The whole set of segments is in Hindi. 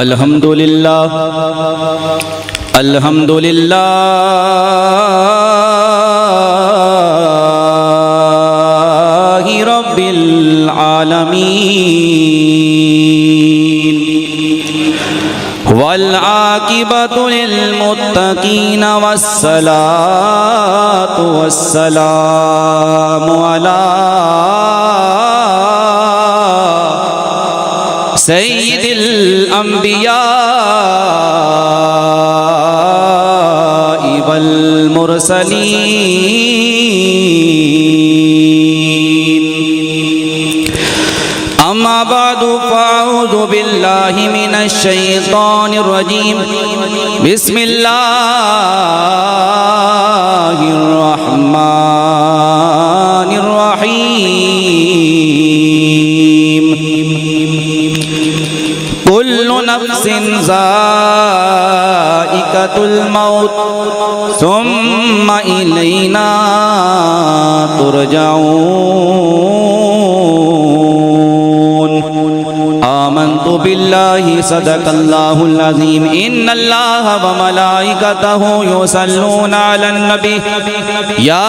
अल्हम्दुलिल्लाह अल्हम्दुलिल्लाह रब्बिल आलमीन वल आकिबतु लिल मुत्तकीन वस्सलातु वस्सलामु अला सय्यिदिल अंबिया वल मुरसलीन अम्मा बादु फ़अऊज़ु बिल्लाहि मिनश शैतानिर रजीम बिस्मिल्लाहिर रहमानिर रहीम कुल्लु नफ्सिन ज़ाइक़तुल मौत सुम्मा इलैना तुरजाऊन आमन्तु बिल्लाहि सदक़ल्लाहुल अज़ीम इन्नल्लाहा व मलाइकतहु युसल्लूना अलन नबी या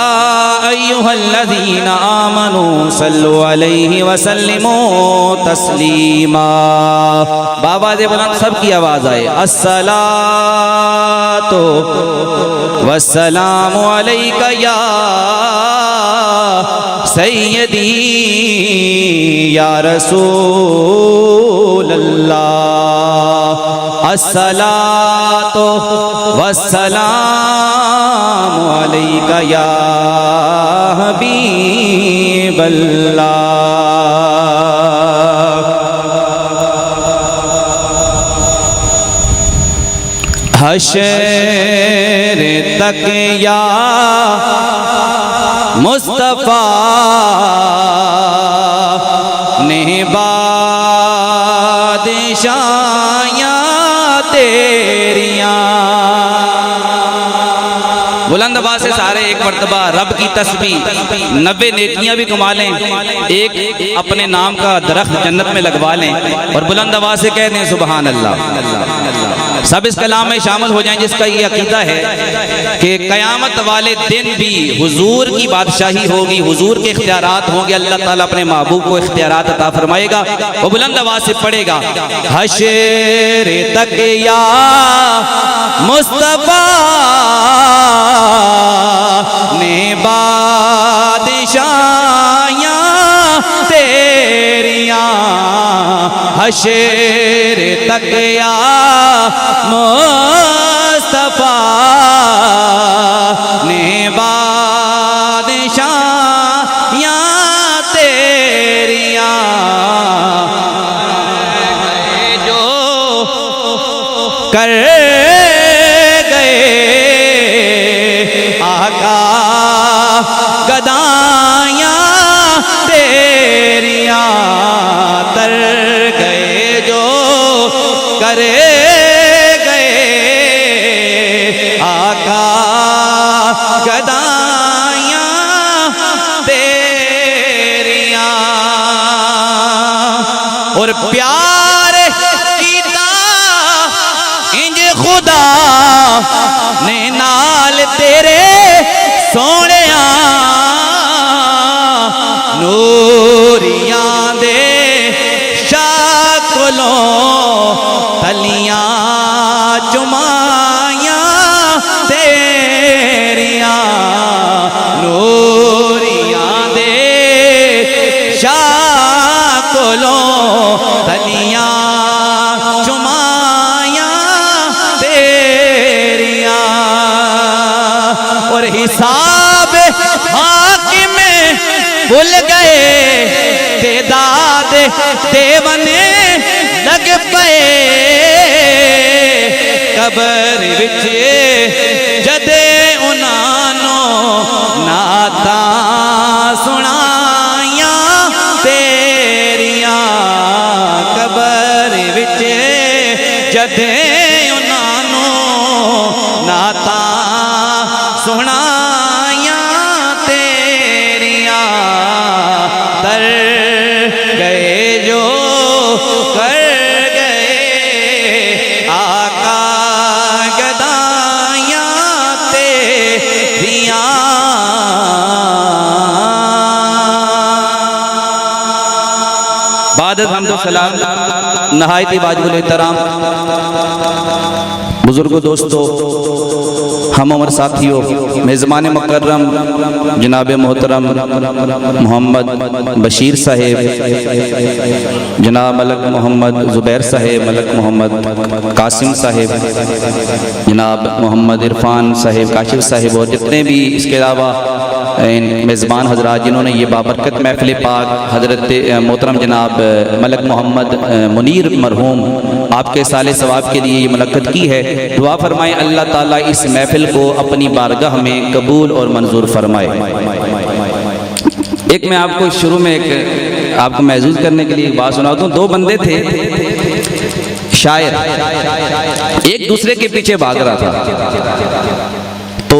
अय्युहल्लज़ीना आमनू सल्लु अलैहि व सल्लिमू तस्लीमा। बाबा दे बुलंद सबकी आवाज आए अस्सलातु वस्सलामु अलैका या सय्यदी या रसूल अल्लाह अस्सलातु वस्सलामु अलैका या हबीब अल्लाह। हशर तक या मुस्तफा ने बादशायां तेरियां। बुलंद आवाज से सारे एक मर्तबा रब की तस्बीह 90 नेकियां भी कमा लें, एक अपने नाम का दरख्त जन्नत में लगवा लें और बुलंद आवाज से कह दें सुबहान अल्लाह। सब इस कलाम में शामिल हो जाएं जिसका ये अकीदा है कि कयामत वाले दिन भी हुजूर की बादशाही होगी, हुजूर के इख्तियारात होंगे, अल्लाह ताला अपने महबूब को इख्तियारात अता फरमाएगा। वो बुलंद आवाज से पढ़ेगा हशर तक या मुस्तफा ने बादशायां तेरियां। हशर तक या मुस्तफा ने बादशायां तेरियां। जो कर गए आका गदायां तेरियां तर गए जो करे आका गदायां तेरियां। और प्यार कीता इंज खुदा ने नाल तेरे सोहणिया नूरियां दे शाह कोलों तलियां चुमाया तेरियां नूरियां दे शाह कोलों तलियां चुमाया तेरियां। और हिसाब हाकिम भूल गए तेदाद देवने लग पे कबर विच जदे उन्हानो नाता सुनाया तेरियां। कबर विच जदे उन्हानो नाता सुनाया तेरियां। तर गए जो कर गए बादत हम्दो सलाम नहायत वाजिबुल एहतराम बुजुर्गों, दोस्तों, हम उम्र साथियों, मेज़बान मुकर्रम जनाब मोहतरम मोहम्मद बशीर साहेब, जनाब मलक मोहम्मद ज़ुबैर साहेब, मलक मोहम्मद कासिम साहेब, जनाब मोहम्मद इरफान साहेब, काशिफ साहेब और जितने भी इसके अलावा मेज़बान हजरात जिन्होंने ये बाबरकत महफिल पाक हज़रत मोहतरम जनाब मलक मोहम्मद मुनीर मरहूम आपके साले सवाब के लिए ये मुनक्कद की है। दुआ फरमाएं अल्लाह ताला इस महफिल को अपनी बारगाह में कबूल और मंजूर फरमाए। एक मैं आपको शुरू में एक आपको महसूस करने के लिए बात सुनाता हूँ। दो बंदे थे, शायर, एक दूसरे के पीछे भाग रहा था। तो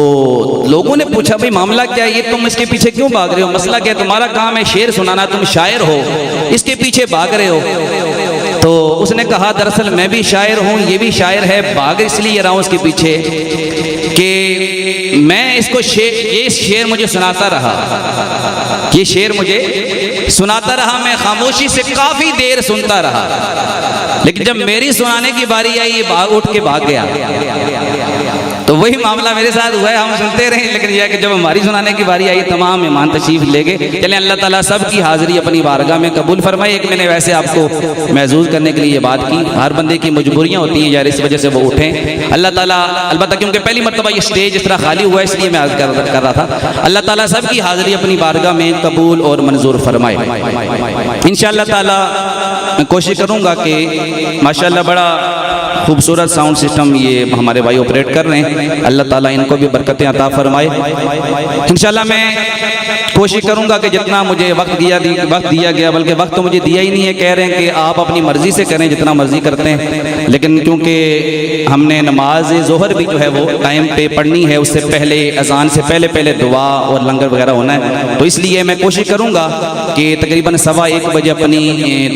लोगों ने पूछा भाई मामला क्या है, ये तुम इसके पीछे क्यों भाग रहे हो, मसला क्या है, तुम्हारा काम है शेर सुनाना, तुम शायर हो, इसके पीछे भाग रहे हो। तो उसने कहा दरअसल मैं भी शायर हूँ, ये भी शायर है, भाग इसलिए रहा हूँ उसके पीछे कि मैं इसको ये शेर मुझे सुनाता रहा, ये शेर मुझे सुनाता रहा, मैं खामोशी से काफ़ी देर सुनता रहा, लेकिन जब मेरी सुनाने की बारी आई ये उठ के भाग गया। तो वही मामला मेरे साथ हुआ है, हम सुनते रहे, लेकिन यह कि जब हमारी सुनाने की बारी आई तमाम मेहमान तशरीफ ले गए। चलें अल्लाह ताला सब की हाज़िरी अपनी बारगाह में कबूल फरमाए। एक मैंने वैसे आपको महसूस करने के लिए ये बात की, हर बंदे की मजबूरियाँ होती हैं यार, इस वजह से वो उठें। अल्लाह ताला अलबत्ता क्योंकि पहली मरतबा ये स्टेज इस तरह खाली हुआ है इसलिए मैं अर्ज़ कर रहा था, अल्लाह ताला सब की हाज़िरी अपनी बारगाह में कबूल और मंजूर फरमाए। इंशाअल्लाह ताला मैं कोशिश करूँगा कि माशाअल्लाह बड़ा खूबसूरत साउंड सिस्टम ये हमारे भाई ऑपरेट कर रहे हैं, अल्लाह ताला इनको भी बरकतें अता फरमाए। इंशाल्लाह मैं कोशिश करूंगा कि जितना मुझे वक्त दिया गया, बल्कि वक्त तो मुझे दिया ही नहीं है, कह रहे हैं कि आप अपनी मर्ज़ी से करें जितना मर्ज़ी करते हैं, लेकिन क्योंकि हमने नमाज ज़ोहर भी जो है वो टाइम पे पढ़नी है, उससे पहले अज़ान से पहले दुआ और लंगर वगैरह होना है, तो इसलिए मैं कोशिश करूँगा कि तकरीबन 1:15 बजे अपनी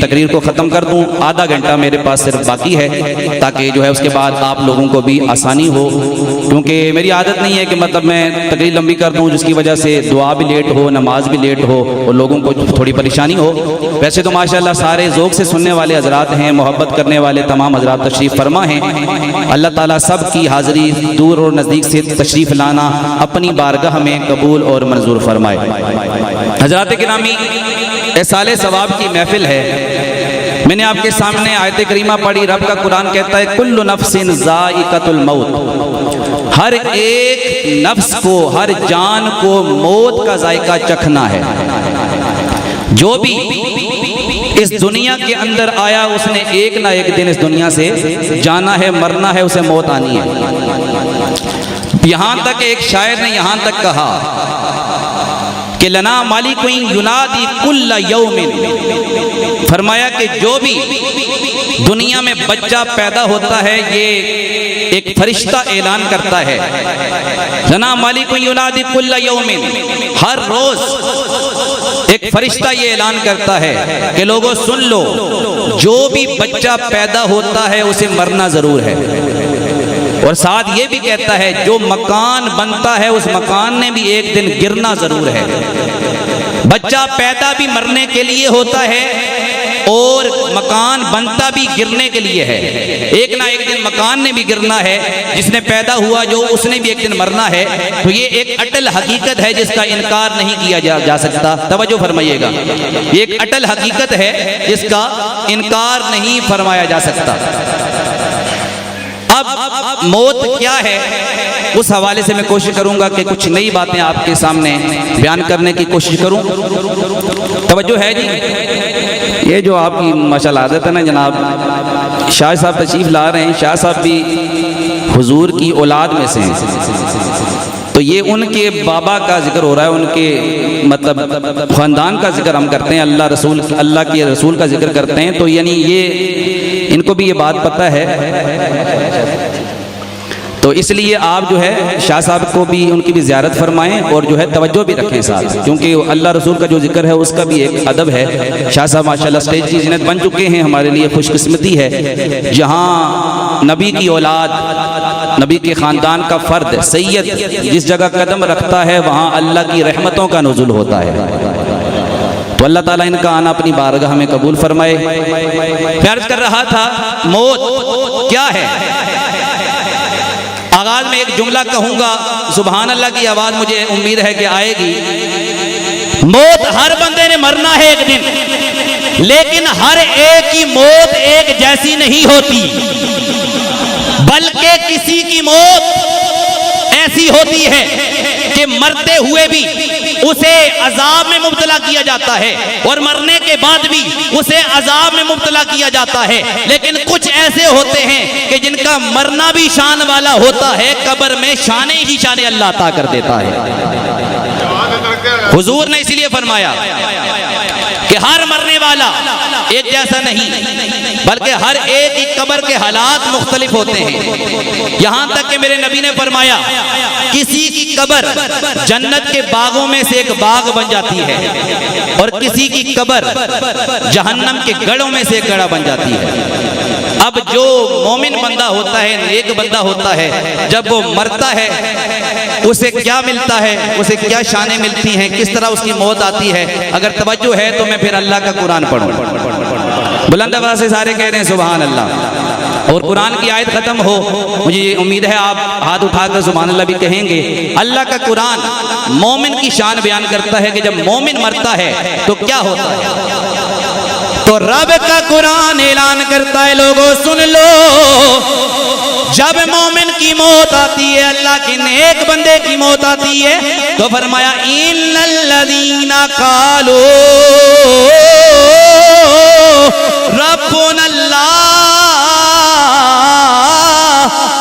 तकरीर को ख़त्म कर दूँ। आधा घंटा मेरे पास सिर्फ बाकी है ताकि जो है उसके बाद आप लोगों को भी आसानी हो, क्योंकि मेरी आदत नहीं है कि मतलब मैं तकरीर लंबी कर दूं जिसकी वजह से दुआ भी लेट हो, नमाज भी लेट हो और लोगों को थोड़ी परेशानी हो। वैसे तो माशाल्लाह सारे ज़ौक़ से सुनने वाले हजरात हैं, मोहब्बत करने वाले तमाम हजरात तशरीफ़ फरमा हैं। अल्लाह ताला सब की हाज़िरी दूर और नज़दीक से तशरीफ़ लाना अपनी बारगाह में कबूल और मंजूर फरमाए। हजरात गिरामी, साले सवाब की महफिल है। मैंने आपके सामने आयत करीमा पढ़ी, रब का कुरान कहता है कुल्लु नफ्सिन ज़ाइक़तुल मौत, हर एक नफ्स को, हर जान को मौत का जायका चखना है। जो भी इस दुनिया के अंदर आया उसने एक ना एक दिन इस दुनिया से जाना है, मरना है, उसे मौत आनी है। यहाँ तक एक शायर ने यहाँ तक कहा कि लना मालिकुन युनादी कुल्ला यौमिन, फरमाया कि जो भी दुनिया में बच्चा पैदा होता है ये एक फरिश्ता ऐलान करता है, लना मालिकुन युनादी कुल्ला यौमिन, हर रोज एक फरिश्ता ये ऐलान करता है कि लोगों सुन लो, जो भी बच्चा पैदा होता है उसे मरना जरूर है। और साथ ये भी कहता है जो मकान बनता है उस मकान ने भी एक दिन गिरना जरूर है। बच्चा पैदा भी मरने के लिए होता है और मकान बनता भी गिरने के लिए है। एक ना एक दिन मकान ने भी गिरना है, जिसने पैदा हुआ जो उसने भी एक दिन मरना है। तो ये एक अटल हकीकत है जिसका इनकार नहीं किया जा सकता। तवज्जो फरमाइएगा, ये एक अटल हकीकत है जिसका इनकार नहीं फरमाया जा सकता। अब मौत क्या है उस हवाले से मैं कोशिश करूंगा कि कुछ नई बातें आपके सामने बयान करने की कोशिश करूं। तवज्जो है जी, ये जो आपकी माशाल्लाह आदत है ना जनाब, शाह साहब तशरीफ ला रहे हैं, शाह साहब भी हुजूर की औलाद में से हैं, तो ये उनके बाबा का जिक्र हो रहा है, उनके मतलब ख़ानदान का जिक्र हम करते हैं, अल्लाह के रसूल का जिक्र करते हैं, तो यानी ये इनको भी ये बात पता है। तो इसलिए आप जो है शाह साहब को भी उनकी भी ज़ियारत फरमाएं और जो है तवज्जो भी रखें साथ, क्योंकि अल्लाह रसूल का जो जिक्र है उसका भी एक अदब है। शाह साहब माशाल्लाह स्टेज की ज़ीनत बन चुके हैं, हमारे लिए खुशकिस्मती है। जहाँ नबी की औलाद, नबी के ख़ानदान का फ़र्द सैयद जिस जगह कदम रखता है वहाँ अल्लाह की रहमतों का नुज़ुल होता है। तो अल्लाह ताला इनका आना अपनी बारगाह में कबूल फरमाए। मैं अर्ज कर रहा था मौत क्या है। आगाज में एक जुमला कहूंगा, सुभान अल्लाह की आवाज मुझे उम्मीद है कि आएगी। मौत हर बंदे ने मरना है एक दिन, लेकिन हर एक की मौत एक जैसी नहीं होती, बल्कि किसी की मौत ऐसी होती है कि मरते हुए भी उसे अजाब में मुब्तला किया जाता है और मरने के बाद भी उसे अजाब में मुब्तला किया जाता है। लेकिन कुछ ऐसे होते हैं कि जिनका मरना भी शान वाला होता है, कब्र में शाने ही शाने अल्लाह अता कर देता है। हुजूर ने इसलिए फरमाया कि हर मरने वाला एक जैसा नहीं, बल्कि हर एक की कब्र के हालात मुख्तलिफ होते हैं। यहां तक कि मेरे नबी ने फरमाया किसी की कब्र जन्नत के बागों में से एक बाग बन जाती है और किसी की कब्र जहन्नम के गढ़ों में से एक गढ़ा बन जाती है। अब जो मोमिन बंदा होता है, नेक बंदा होता है, जब वो मरता है उसे क्या मिलता है, उसे क्या शानें मिलती हैं, किस तरह उसकी मौत आती है, अगर तवज्जो है तो मैं फिर अल्लाह का कुरान पढ़ूं। बुलंद आवाज़ से सारे कह रहे हैं सुभान अल्लाह। और कुरान की आयत खत्म हो, मुझे उम्मीद है आप हाथ उठाकर सुभान अल्लाह भी कहेंगे। अल्लाह का कुरान मोमिन की शान बयान करता है कि जब मोमिन मरता है तो क्या होता है। तो रब का कुरान ऐलान करता है, लोगों सुन लो, जब मोमिन की मौत आती है, अल्लाह के नेक बंदे की मौत आती है, तो फरमाया इन्नल्लज़ीना क़ालू रब्बुनल्लाह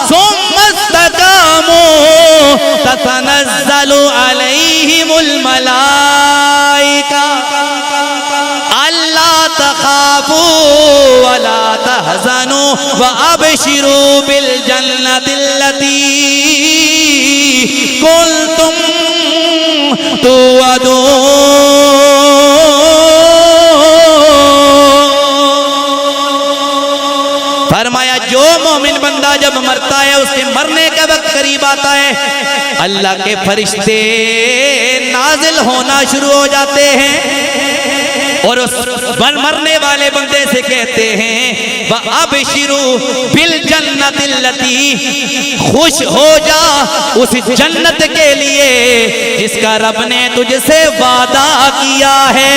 सुम्मा इस्तक़ामू ततनज़्ज़लु अलैहिमुल मलाइका अल्ला तख़ाफू वला तहज़नू व अबशिरू बिल जन्नतिल्लती कुंतुम तुअदून। फरमाया जो मोमिन बंदा जब मरता है, उसके मरने का वक्त करीब आता है, अल्लाह के फरिश्ते नाजिल होना शुरू हो जाते हैं और उस मरने वाले बंदे से कहते हैं व अबशिरू बिल जन्नतिल्लती, खुश हो जा उस जन्नत के लिए जिसका रब ने तुझसे वादा किया है।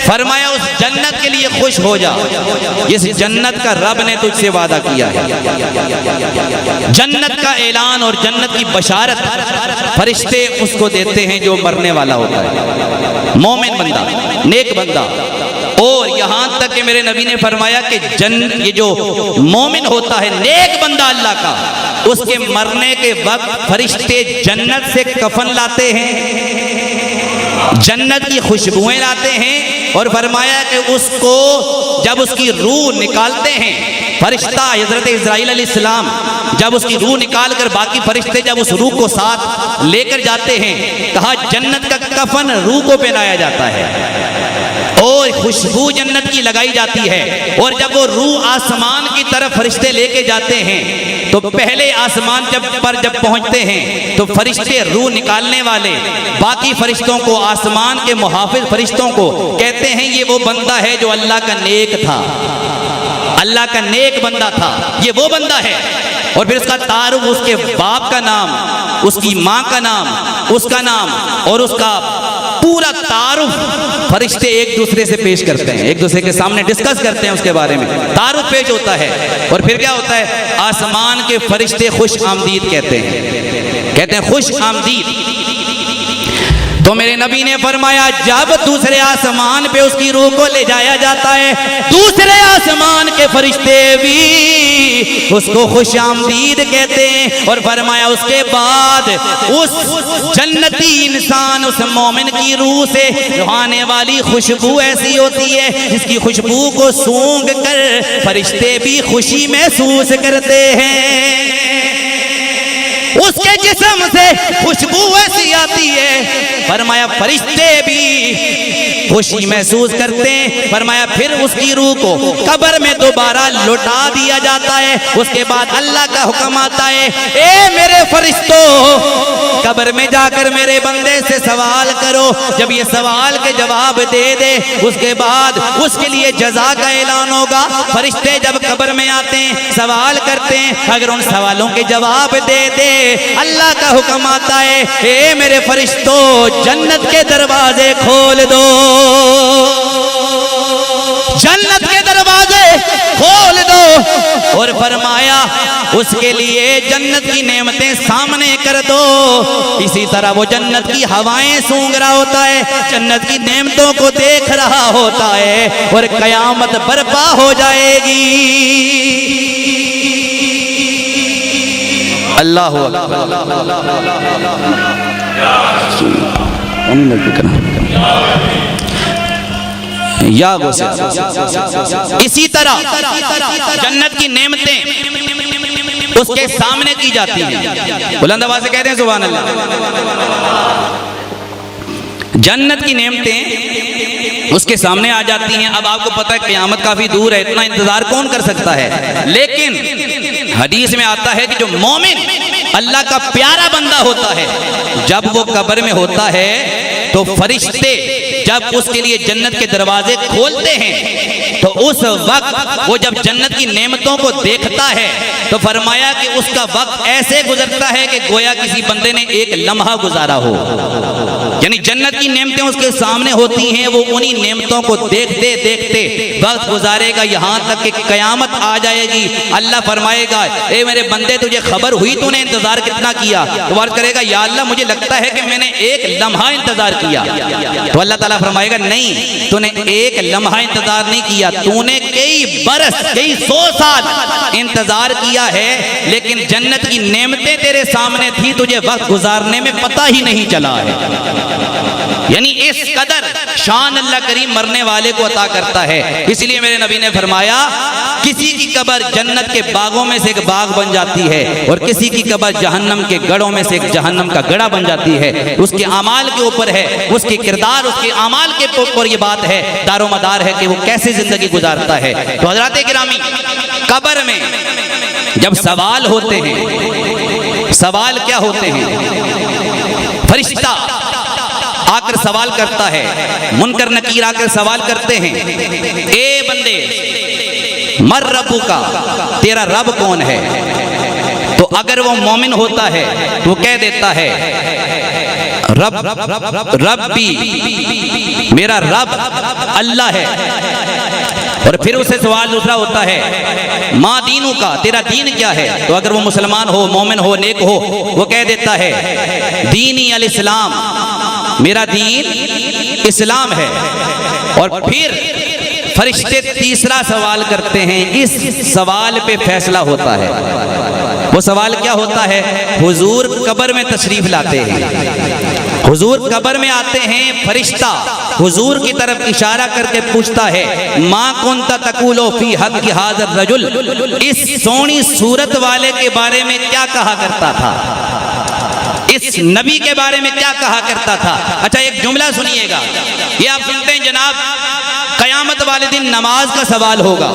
फरमाया उस जन्नत के लिए खुश हो जा, इस जन्नत का रब ने तुझसे वादा किया है। जन्नत का ऐलान और जन्नत की बशारत फरिश्ते उसको देते हैं जो मरने वाला होता है, मोमिन बंदा, नेक बंदा। और यहां तक कि मेरे नबी ने फरमाया कि ये जो मोमिन होता है, नेक बंदा अल्लाह का, उसके मरने के वक्त फरिश्ते जन्नत से कफन लाते हैं, जन्नत की खुशबुएं लाते हैं और फरमाया कि उसको जब उसकी रूह निकालते हैं, फरिश्ता हजरत इस्राईल अलैहिस्सलाम जब उसकी रूह निकाल कर बाकी फरिश्ते जब उस रूह को साथ लेकर जाते हैं, कहा जन्नत का कफन रूह को पहनाया जाता है और खुशबू जन्नत की लगाई जाती है। और जब वो रूह आसमान की तरफ फरिश्ते लेके जाते हैं, तो पहले आसमान जब पहुंचते हैं तो फरिश्ते रूह निकालने वाले बाकी फरिश्तों को, आसमान के मुहाफिज फरिश्तों को कहते हैं ये वो बंदा है जो अल्लाह का नेक था, अल्लाह का नेक बंदा था, ये वो बंदा है। और फिर उसका तारुफ, उसके बाप का नाम, उसकी माँ का नाम, उसका नाम और उसका पूरा तारुफ फरिश्ते एक दूसरे से पेश करते हैं, एक दूसरे के सामने डिस्कस करते हैं, उसके बारे में तारुफ पेश होता है। और फिर क्या होता है, आसमान के फरिश्ते खुश आमदीद कहते हैं खुश आमदीद। तो मेरे नबी ने फरमाया जब दूसरे आसमान पे उसकी रूह को ले जाया जाता है, दूसरे आसमान के फरिश्ते भी उसको खुशामदीद कहते हैं। और फरमाया उसके बाद उस जन्नती इंसान, उस मोमिन की रूह से आने वाली खुशबू ऐसी होती है जिसकी खुशबू को सूंघ कर फरिश्ते भी खुशी महसूस करते हैं। उसके जिस्म से खुशबू ऐसी आती है, फरमाया फरिश्ते भी खुशी महसूस करते हैं। फरमाया फिर उसकी रूह को कब्र में दोबारा लौटा दिया जाता है। उसके बाद अल्लाह का हुक्म आता है, ए मेरे फरिश्तों कब्र में जाकर मेरे बंदे से सवाल करो। जब ये सवाल के जवाब दे दे उसके बाद उसके लिए जज़ा का ऐलान होगा। फरिश्ते जब कब्र में आते हैं सवाल करते हैं, अगर उन सवालों के जवाब दे दे अल्लाह का हुक्म आता है, ए मेरे फरिश्तों जन्नत के दरवाजे खोल दो, जन्नत के दरवाजे खोल दो। और फरमाया उसके लिए जन्नत की नेमतें सामने कर दो। इसी तरह वो जन्नत की हवाएं सूंघ रहा होता है, जन्नत की नेमतों को देख रहा होता है और कयामत बर्पा हो जाएगी। अल्लाह या इसी तरह जन्नत की नेमतें उसके सामने की जाती हैं। बुलंद आवाज से कहते हैं सुभान अल्लाह। जन्नत की नेमतें उसके सामने आ जाती हैं। अब आपको पता है क़यामत काफी दूर है, इतना इंतजार कौन कर सकता है। लेकिन हदीस में आता है कि जो मोमिन अल्लाह का प्यारा बंदा होता है, जब वो कब्र में होता है तो फरिश्ते जब उसके लिए जन्नत के दरवाजे खोलते हैं तो उस वक्त वो जब जन्नत की नेमतों को देखता है तो फरमाया कि उसका वक्त ऐसे गुजरता है कि गोया किसी बंदे ने एक लम्हा गुजारा हो। यानी जन्नत की नेमतें उसके सामने होती हैं, वो उन्हीं नेमतों को देखते देखते वक्त गुजारेगा यहाँ तक कि कयामत आ जाएगी। अल्लाह फरमाएगा, ए मेरे बंदे तुझे खबर हुई तूने इंतजार कितना किया? तो अर्ज करेगा, या अल्लाह मुझे लगता है कि मैंने एक लम्हा इंतजार किया। तो अल्लाह ताला फरमाएगा, नहीं तूने एक लम्हा इंतजार नहीं किया, तूने कई बरस कई 100 साल इंतजार किया है, लेकिन जन्नत की नेमतें तेरे सामने थी, तुझे वक्त गुजारने में पता ही नहीं चला है। यानी इस कदर शान अल्लाह करीम मरने वाले को अता करता है। इसलिए मेरे नबी ने फरमाया, किसी की कब्र जन्नत के बागों में से एक बाग बन जाती है और किसी की कब्र जहन्नम के गढ़ों में से एक जहन्नम का गड़ा बन जाती है। उसके अमाल के ऊपर है, उसके किरदार उसके अमाल के ऊपर ये बात है, दारोमदार है कि वो कैसे जिंदगी गुजारता है। तो हज़रात गिरामी, कब्र में जब सवाल होते हैं, सवाल क्या होते हैं? फरिश्ता आकर सवाल करता है, मुनकर नकीर आकर सवाल करते हैं, ए बंदे मर रब्बु का, तेरा रब कौन है? तो अगर वो मोमिन होता है तो कह देता है, रब्बी, मेरा रब अल्लाह है। और फिर उससे सवाल दूसरा होता है, माँ दीनू का, तेरा दीन क्या है? तो अगर वो मुसलमान हो, मोमिन हो, नेक हो, वो कह देता है, दीनी अल इस्लाम, मेरा दीन इस्लाम है। और फिर फरिश्ते तीसरा सवाल करते हैं, इस सवाल पे फैसला होता है। वो सवाल क्या होता है? हुजूर कब्र में तशरीफ लाते हैं, हुजूर कब्र में आते हैं, फरिश्ता हुजूर की तरफ इशारा करके पूछता है, माँ कुंता तकूलो फी हक की हाज़र रजुल, इस सोनी सूरत वाले के बारे में क्या कहा करता था? इस नबी के बारे में क्या कहा करता था? अच्छा एक जुमला सुनिएगा, ये आप सुनते हैं जनाब, कयामत वाले दिन नमाज का सवाल होगा।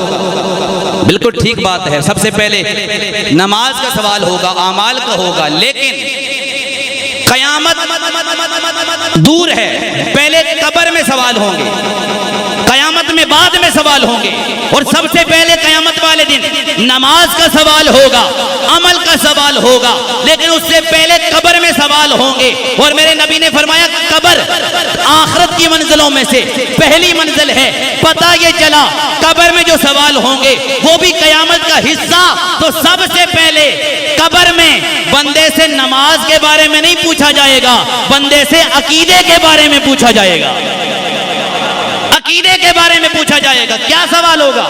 बिल्कुल ठीक बात है, सबसे पहले नमाज का सवाल होगा, आमाल का होगा। लेकिन कयामत दूर है, पहले कब्र में सवाल होंगे, कयामत में बाद में सवाल होंगे। और सबसे पहले कयामत वाले दिन नमाज का सवाल होगा, अमल का सवाल होगा, लेकिन उससे पहले कब्र में सवाल होंगे। और मेरे नबी ने फरमाया, कब्र आखिरत की मंजिलों में से पहली मंजिल है। पता ये चला कब्र में जो सवाल होंगे वो भी कयामत का हिस्सा। तो सबसे पहले कब्र में बंदे से नमाज के बारे में नहीं पूछा जाएगा, बंदे से अकीदे के बारे में पूछा जाएगा, अकीदे के बारे में पूछा जाएगा। क्या सवाल होगा?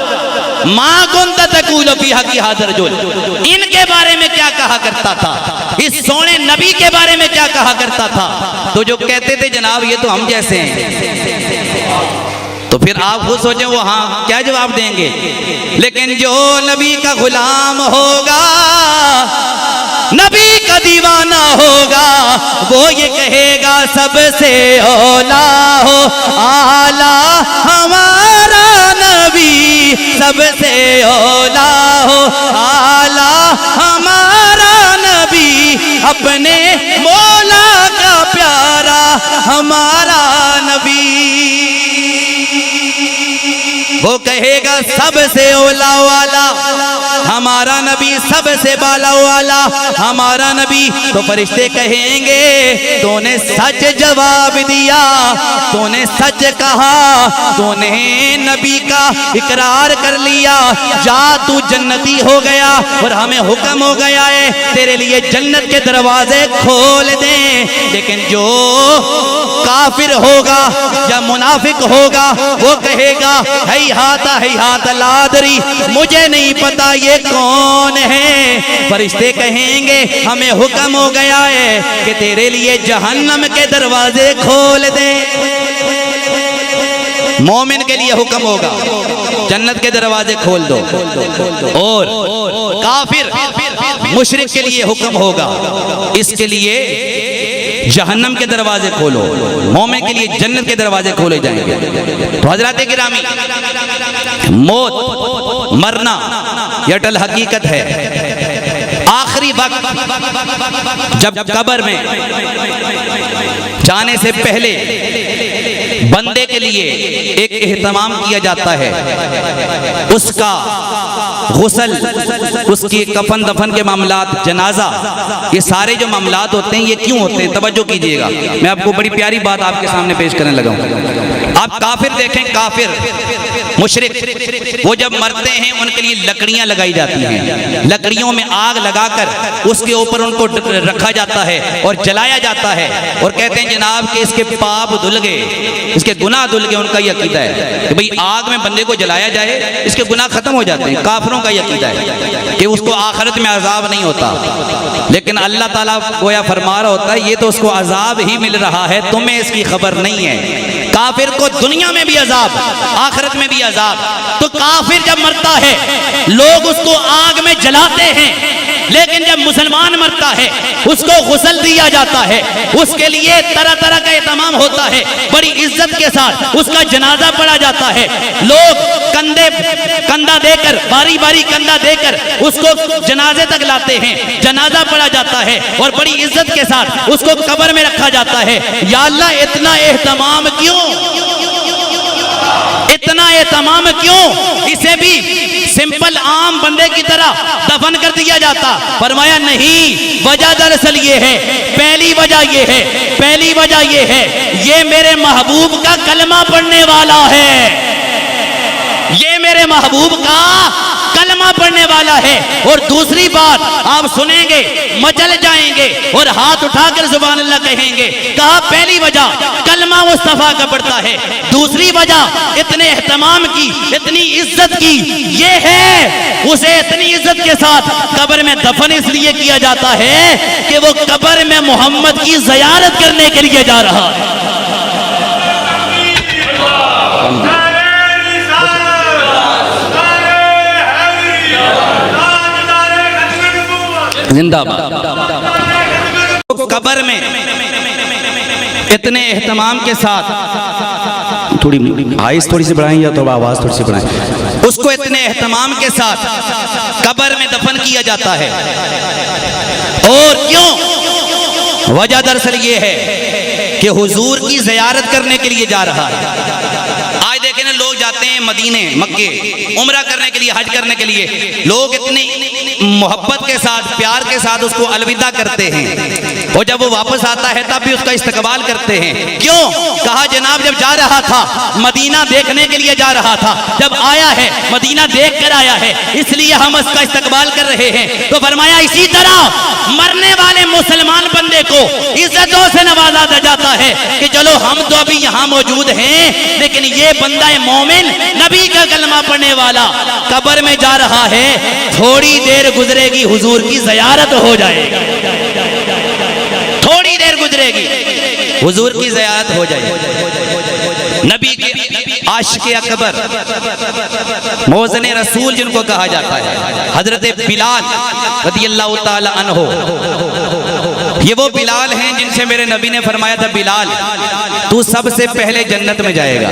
माँ कुंता तकूलु फी हक़्क़ि हाज़ा रजुल, इनके बारे में क्या कहा करता था, इस सोने नबी के बारे में क्या कहा करता था? तो जो कहते थे जनाब ये तो हम जैसे हैं, तो फिर आप खुद सोचें वो हाँ क्या जवाब देंगे। लेकिन जो नबी का गुलाम होगा, नबी का दीवाना होगा, वो ये कहेगा सबसे औला हो आला हमारा नबी, सबसे औला हो आला हमारा नबी, अपने मौला का प्यारा हमारा नबी। वो कहेगा सबसे औला वाला हमारा नबी, सबसे बाला वाला हमारा नबी। तो फरिश्ते कहेंगे तूने सच जवाब दिया, तूने सच कहा, तूने नबी का इकरार कर लिया, जा तू जन्नती हो गया और हमें हुक्म हो गया है तेरे लिए जन्नत के दरवाजे खोल दें। लेकिन जो काफिर होगा या मुनाफिक होगा वो कहेगा है हाथ लादरी, मुझे नहीं पता ये कौन है। फरिश्ते कहेंगे हमें हुक्म हो गया है कि तेरे लिए जहन्नम के दरवाजे खोल दे। मोमिन के लिए हुक्म होगा जन्नत के दरवाजे खोल दो, और काफिर मुशरिक के लिए हुक्म होगा इसके लिए जहन्नम के दरवाजे खोलो। मोमिन के लिए जन्नत के दरवाजे खोले जाएंगे। तो हजरात गिरामी, मौत मरना यह अटल हकीकत है। आखिरी वक्त जब कब्र में जाने से पहले बंदे के लिए एक एहतमाम किया जाता है, उसका गुस्ल, उसकी कफन दफन के मामलात, जनाजा, ये सारे जो मामलात होते हैं ये क्यों होते हैं, तवज्जो कीजिएगा। मैं आपको बड़ी प्यारी बात आपके सामने पेश करने लगा हूं। आप काफिर देखें, काफिर मुशरिक वो जब मरते हैं उनके लिए लकड़ियां लगाई जाती हैं, लकड़ियों में आग लगाकर उसके ऊपर उनको रखा जाता है और जलाया जाता है और कहते हैं जनाब कि इसके पाप धुल गए, इसके गुनाह धुल गए। उनका यह अकीदा है कि भाई आग में बंदे को जलाया जाए, इसके गुनाह खत्म हो जाते हैं। काफिरों का यह अकीदा है कि उसको आखिरत में अजाब नहीं होता, लेकिन अल्लाह ताला गोया फरमा रहा होता है ये तो उसको अजाब ही मिल रहा है, तुम्हें इसकी खबर नहीं है। काफिर को दुनिया में भी अजाब, आखिरत में भी अजाब। तो काफिर जब मरता है लोग उसको आग में जलाते हैं, लेकिन जब मुसलमान मरता है उसको गुस्ल दिया जाता है, उसके लिए तरह तरह का एहतमाम होता है, बड़ी इज्जत के साथ उसका जनाजा पढ़ा जाता है। लोग कंधा देकर, बारी बारी कंधा देकर उसको जनाजे तक लाते हैं, जनाजा पढ़ा जाता है और बड़ी इज्जत के साथ उसको कब्र में रखा जाता है। या अल्लाह, इतना एहतमाम क्यों, इतना एहतमाम क्यों? इसे भी सिंपल आम बंदे की तरह दफन कर दिया जाता। फरमाया नहीं, वजह दरअसल ये है, पहली वजह ये है, पहली वजह ये है ये मेरे महबूब का कलमा पढ़ने वाला है, ये मेरे महबूब का कलमा पढ़ने वाला है। और दूसरी बात आप सुनेंगे, मचल जाएंगे और हाथ उठाकर सुभान अल्लाह कहेंगे। कहा पहली वजह कलमा मुस्तफा का पढ़ता है, दूसरी वजह इतने एहतमाम की, इतनी इज्जत की, ये है उसे इतनी इज्जत के साथ कब्र में दफन इसलिए किया जाता है कि वो कब्र में मोहम्मद की ज़ियारत करने के लिए जा रहा है। जिंदाबाद। तो कब्र में इतने एहतमाम के साथ, थोड़ी आवाज़ थोड़ी सी बढ़ाएं या तो आवाज़ थोड़ी सी बढ़ाएं, उसको इतने एहतमाम के साथ कब्र में दफन किया जाता है। और क्यों? वजह दरअसल ये है कि हुजूर की ज़ियारत करने के लिए जा रहा है। आज देखें ना, लोग जाते हैं मदीने, मक्के, उम्रा करने के लिए, हज करने के लिए, लोग इतनी मोहब्बत के साथ, प्यार के साथ उसको अलविदा करते हैं और जब वो वापस आता है तब भी उसका इस्तकबाल करते हैं। क्यों? कहा जनाब जब जा रहा था मदीना देखने के लिए जा रहा था, जब आया है मदीना देख कर आया है, इसलिए हम उसका इस्तकबाल कर रहे हैं। तो फरमाया इसी तरह मरने वाले मुसलमान बंदे को इज्जतों से नवाजा जाता है कि चलो हम तो अभी यहाँ मौजूद हैं, लेकिन ये बंदा मोमिन, नबी का कलमा पढ़ने वाला कब्र में जा रहा है, थोड़ी देर गुजरेगी हुजूर की ज़ियारत हो जाएगी, थोड़ी देर गुजरेगी हुजूर की ज़ियारत हो जाएगी। नबी के आशिक़े अकबर, मौज़ने रसूल जिनको कहा जाता है, हजरत बिलाल रज़ियल्लाहु ताला अन्हु, ये वो बिलाल हैं जिनसे मेरे नबी ने फरमाया था बिलाल तू सबसे पहले जन्नत में जाएगा।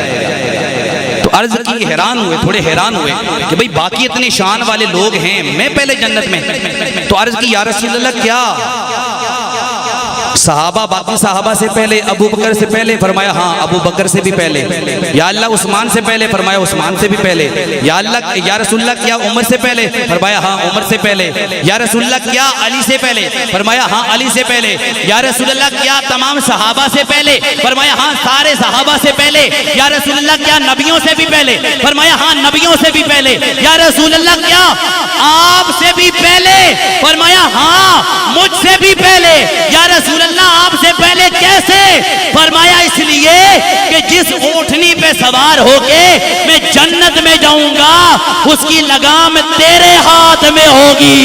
तो अर्ज की, हैरान हुए, थोड़े हैरान हुए कि भाई बाकी इतनी शान वाले लोग हैं, मैं पहले जन्नत में। तो अर्ज की या रसूल अल्लाह क्या? सहाबा, बाकी सहाबा से पहले, अबू बकर से पहले, फरमाया हाँ अबू बकर से भी पहले। या अल्लाह उस्मान से पहले, फरमाया उस्मान से भी पहले। या अल्लाह या रसूलुल्लाह क्या उमर से पहले, फरमाया हाँ उमर से पहले। या रसूलुल्लाह क्या अली से पहले, फरमाया हाँ अली से पहले। या रसूलुल्लाह क्या तमाम सहाबा से पहले, फरमाया हाँ सारे सहाबा से पहले। या रसूलुल्लाह क्या नबियों से भी पहले, फरमाया हाँ नबियों से भी पहले। या रसूलुल्लाह क्या आप से भी पहले, फरमाया हाँ मुझसे भी पहले। या रसूलुल्लाह आपसे पहले कैसे, फरमाया इसलिए कि जिस ऊंटनी पे सवार होके मैं जन्नत में जाऊंगा उसकी लगाम तेरे हाथ में होगी,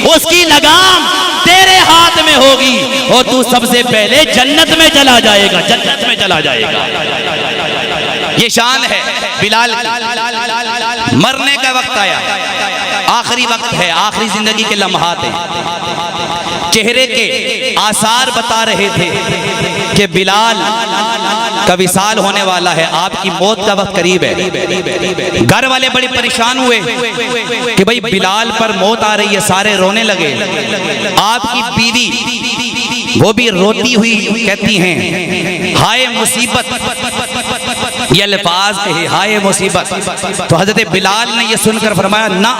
उसकी लगाम तेरे हाथ में होगी और तू सबसे पहले जन्नत में चला जाएगा, जन्नत में चला जाएगा। ये शान है बिलाल की। मरने का वक्त आया, आखिरी वक्त है, आखिरी जिंदगी के लम्हात हैं। चेहरे के आसार बता रहे थे कि बिलाल का विसाल होने वाला है, आपकी मौत का वक्त करीब है। घर वाले बड़े परेशान हुए कि भाई बिलाल पर मौत आ रही है, सारे रोने लगे। आपकी बीवी वो भी रोती हुई कहती हैं हाय मुसीबत, ये अल्फाज कहे हाय मुसीबत। तो हजरत बिलाल ने ये सुनकर फरमाया ना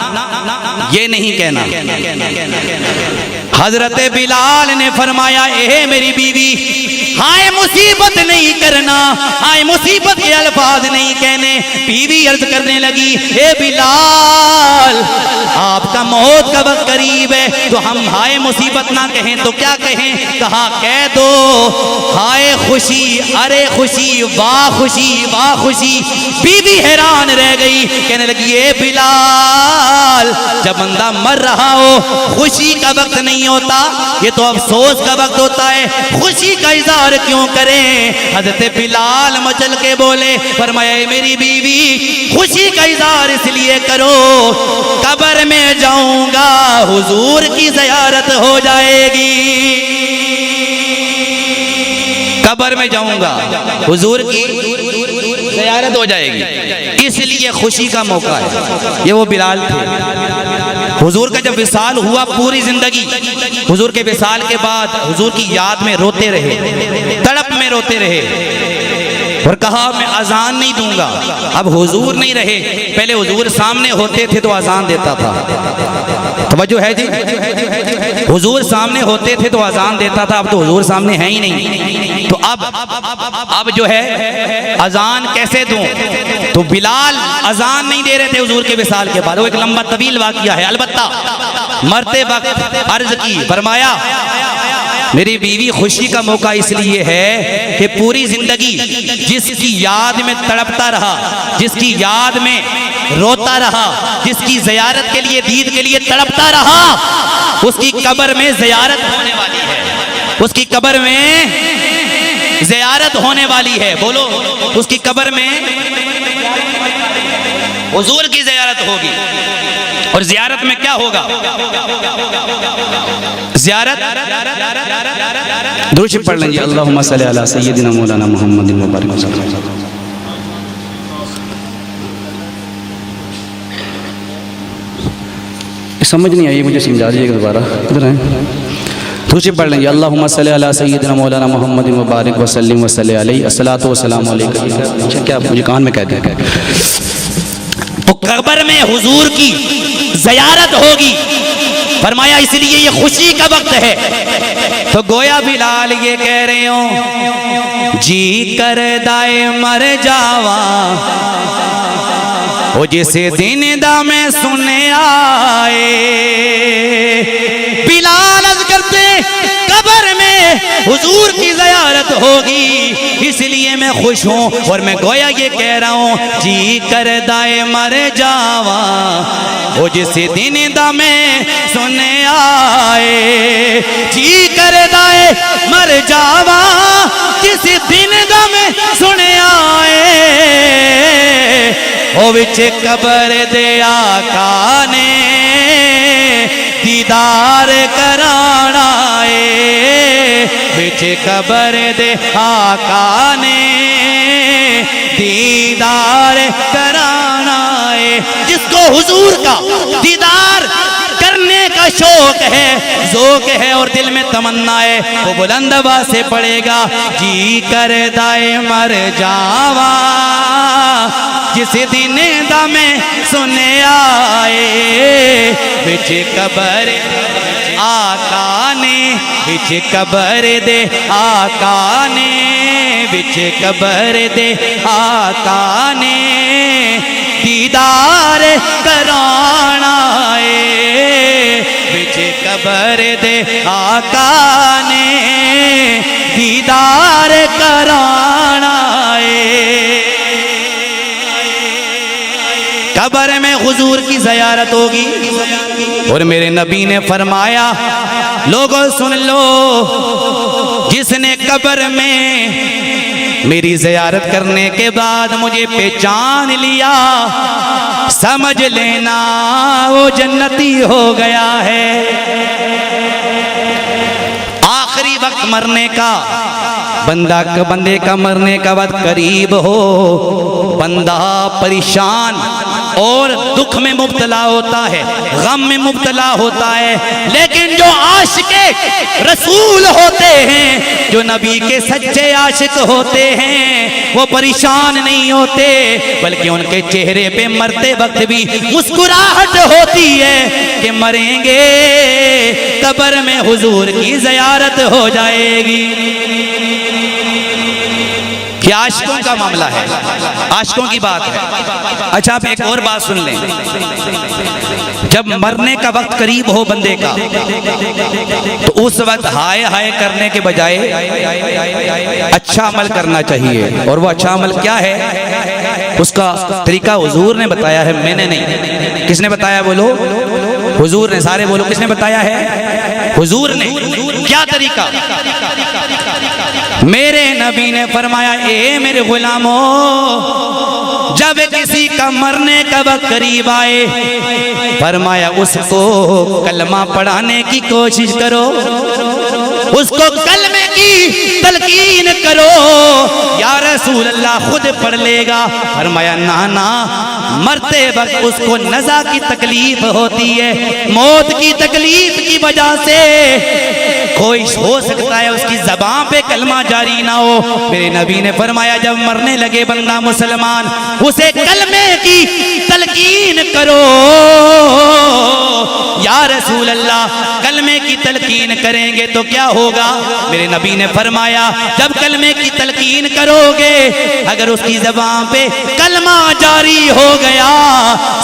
ये नहीं कहना। हजरत बिलाल ने फरमाया ए मेरी बीवी हाय मुसीबत नहीं करना, हाय मुसीबत के अल्फाज नहीं कहने। बीवी अर्ज करने लगी ए बिलाल आपका मौत का वक्त करीब है, तो हम हाय मुसीबत ना कहें तो क्या कहें? कहा कह दो हाय खुशी, अरे खुशी, वाह खुशी, वाह खुशी। बीवी हैरान रह गई, कहने लगी ए बिलाल जब बंदा मर रहा हो खुशी का वक्त नहीं होता, ये तो अफसोस का वक्त होता है, खुशी का इजहार क्यों करें? हजरत बिलाल मचल के बोले, फरमाया मेरी बीवी खुशी का इजहार इसलिए करो कब्र में जाऊंगा हुजूर की ज़ियारत हो जाएगी, कब्र में जाऊंगा हुजूर की ज़ियारत हो जाएगी, इसलिए खुशी का मौका है। ये वो बिलाल थे। हुजूर का जब विसाल हुआ पूरी जिंदगी हुजूर के विसाल के बाद हुजूर की याद में रोते रहे, तड़प में रोते रहे और कहा मैं अजान नहीं दूंगा। अब हुजूर नहीं रहे, पहले हुजूर सामने होते थे तो अजान देता था, तवज्जो है जी, हुजूर सामने होते थे तो अजान देता था, अब तो हुजूर सामने है ही नहीं, तो अब जो है अजान कैसे दूं? तो बिलाल अजान नहीं दे रहे थे हुजूर के विसाल के बाद। वो एक लंबा तवील वाक़िया है, अलबत्ता मरते वक्त अर्ज की, फरमाया मेरी बीवी खुशी का मौका इसलिए है कि पूरी जिंदगी जिसकी याद में तड़पता रहा, जिसकी याद में रोता रहा, जिसकी ज़ियारत के लिए, दीद के लिए तड़पता रहा, उसकी कब्र में ज़ियारत होने वाली है, उसकी कब्र में ज़ियारत होने वाली है। बोलो उसकी कब्र में हुजूर की ज़ियारत होगी। और ज़ियारत में क्या होगा? ज़ियारत दुरूद शरीफ पढ़ लेंगे, अल्लाहुम्मा सल्ली अला सय्यिदिना मौलाना मुहम्मदिन व बारिक वसल्लम। समझ नहीं आई मुझे, समझा दीजिएगा दोबारा। इधर है दुरूद शरीफ पढ़ लेंगे, अल्लाहुम्मा सल्ली अला सय्यिदिना मौलाना मुहम्मदिन व बारिक वसल्लम व सल्ली अलैहि अस्सलातु वस्सलामु अलैका। अच्छा क्या मुझे कान में कह दिया? तो कब्र में हुजूर की ज़ियारत होगी, फरमाया इसलिए ये खुशी का वक्त है। तो गोया बिलाल ये कह रहे हो जी कर दाए मर जावा ओ जिसे दिन दा में सुने आए। बिलाल अर्ज़ करते कब्र में हुजूर की ज़ियारत होगी इसलिए मैं खुश हूँ और मैं गोया ये कह रहा हूँ जी कर दाए मर जावा ओ जिसे दिन दा में सुने आए। जी कर दाए मर जावा जिस दिन दा में सुने आए ओ विच कब्र दे आका ने दीदार कराना है, विच कब्र दे आका ने दीदार कराना है। जिसको हुजूर का दीदार करने का शौक है, ज़ौक़ है और दिल में तमन्ना है, वो बुलंद आवाज़ से पढ़ेगा, जी कर दाए मर जावा जिस दिन दमे सुने आए, बिच कबर आका ने, बिच कबर दे आका ने, बिच कबर दे आका ने दीदार कराना है, बिच कबर दे आका ने दीदार कराना है। कब्र में हुजूर की ज़ियारत होगी और मेरे नबी ने फरमाया, लोगों सुन लो, जिसने कब्र में मेरी ज़ियारत करने के बाद मुझे पहचान लिया, समझ लेना वो जन्नती हो गया है। आखिरी वक्त मरने का, बंदे का मरने का वक्त करीब हो, बंदा परेशान और दुख में मुब्तला होता है, गम में मुब्तला होता है, लेकिन जो आशिक़े रसूल होते हैं, जो नबी के सच्चे आशिक होते हैं, वो परेशान नहीं होते, बल्कि उनके चेहरे पे मरते वक्त भी मुस्कुराहट होती है कि मरेंगे कब्र में हुजूर की ज़ियारत हो जाएगी। ये आशिकों का मामला है, आशिकों की बात है। अच्छा, आप एक और बात सुन लें, जब मरने का वक्त करीब हो बंदे का, तो उस वक्त हाय हाय करने के बजाय अच्छा अमल करना चाहिए। और वो अच्छा अमल क्या है, उसका तरीका हुजूर ने बताया है, मैंने नहीं। किसने बताया बोलो? हुजूर ने। सारे बोलो, किसने बताया है? हुजूर ने। क्या तरीका? मेरे नबी ने फरमाया, ए मेरे गुलामों, जब किसी का मरने का वक्त करीब आए, फरमाया उसको कलमा पढ़ाने की कोशिश करो, उसको कलमे की तलकीन करो। या रसूल अल्लाह खुद पढ़ लेगा। फरमाया ना, मरते वक्त उसको नज़ा की तकलीफ होती है, मौत की तकलीफ की वजह से कोई हो सकता है उसकी ज़बान पे कलमा जारी ना हो। मेरे नबी ने फरमाया, जब मरने लगे बंदा मुसलमान, उसे कलमे की तलकीन करो। या रसूल अल्लाह, कलमे की तलकीन करेंगे तो क्या होगा? मेरे नबी ने फरमाया, जब कलमे की तलकीन करोगे, अगर उसकी ज़बान पे कलमा जारी हो गया,